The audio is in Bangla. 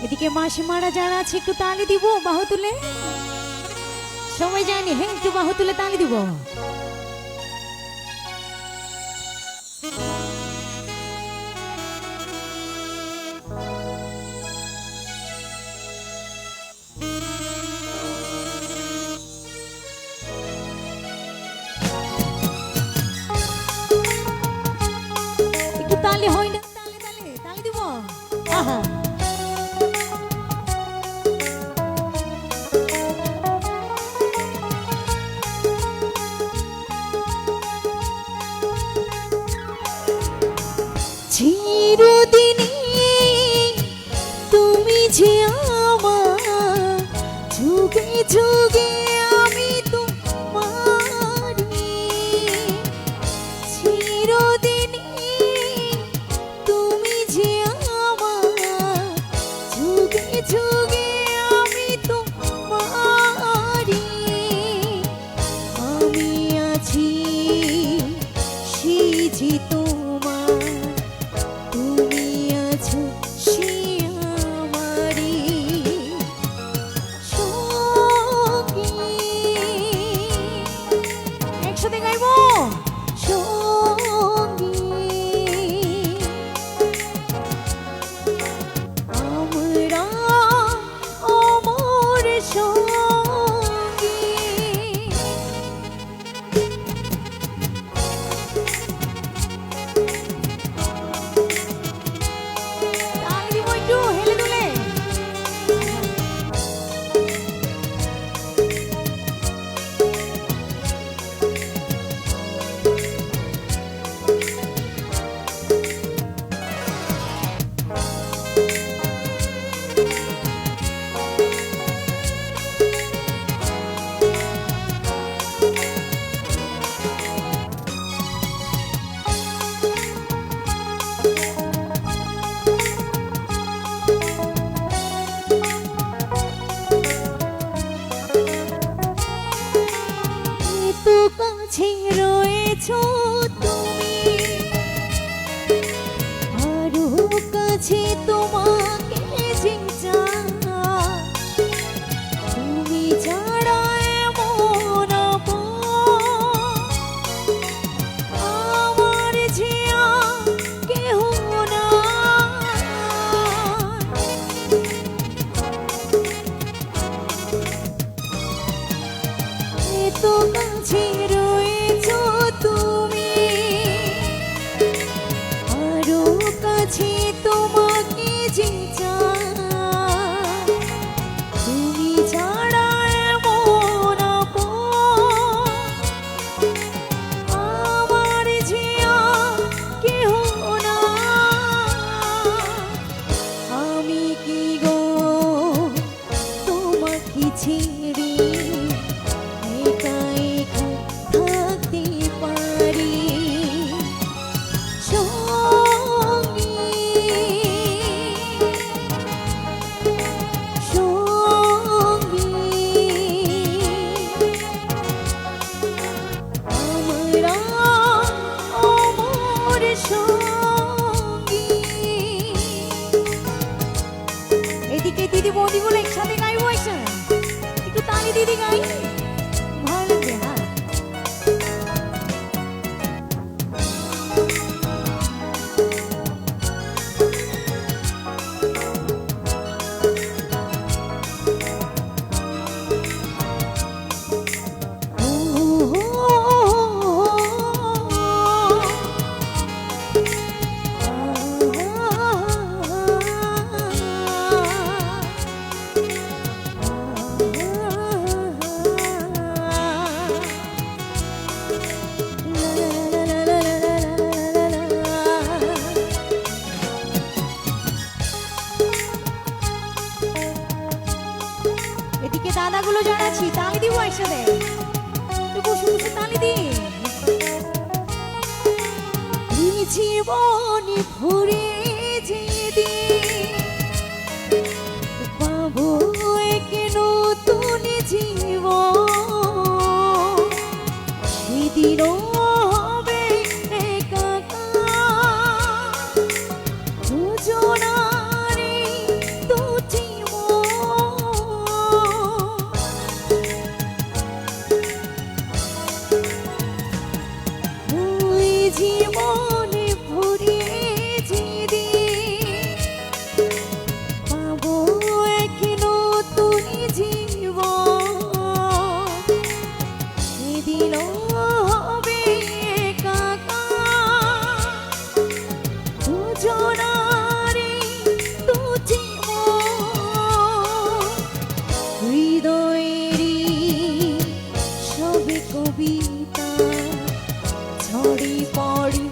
এদিকে মাসিমারা যারা আছে একটু তালি দিব বাহু তুলে, সবাই জানি হ্যাঁ একটু বাহু তুলে তালি দিব। একটু তালি হয় না, তালি তালি তালি দিব। আহা চিরদিনই তুমি যে আমার, যুগে যুগে আমি তোমারি। চিরদিনই তুমি যে আমার, যুগে যুগে আমি তোমারি। আমি আছি সেই যে তোমার, তুমি আছো সে আমারি সঙ্গী। একসাথে গাইবো সঙ্গী। আমরা অমর সঙ্গী। তো কাছে রয়েছো তুমি, আরো কাছে তোমাকে যে চাই। তুমি ছাড়া এমন আমার যে আর কেহ নাই। তো কাছে রয়েছো তুমি, আরো কাছে তোমাকে যে চাই। তুমি ছাড়া এমন আমার যে আর কেহ নাই। আমি কি গো তোমাকে ছেড়ে একা একা থাকতে পারি সঙ্গী সঙ্গী। আমরা অমর সঙ্গী। এদিকে দিদি বৌদিগুলো একসাথে গাইবো, একসাথে একটু তালি দিদি গাই, ভালো লাগবে। হ্যাঁ এদিকে দাদাগুলো জানাচ্ছি তালি দিব একসাথে, একটু বসে বসে তালি দি। জীবনী ভরে যেদিন পাবো এক নতুন জীবন, সেদিনও হবে একাকার দুজনারই দুটি জীবনে ভরিয়ে যেদিন পাবো এক নতুন জীবন, সেদিন হবে একাকার দুজনারে দু জীবন। হৃদয়েরই সবে কবিতা ঝরে পড়ে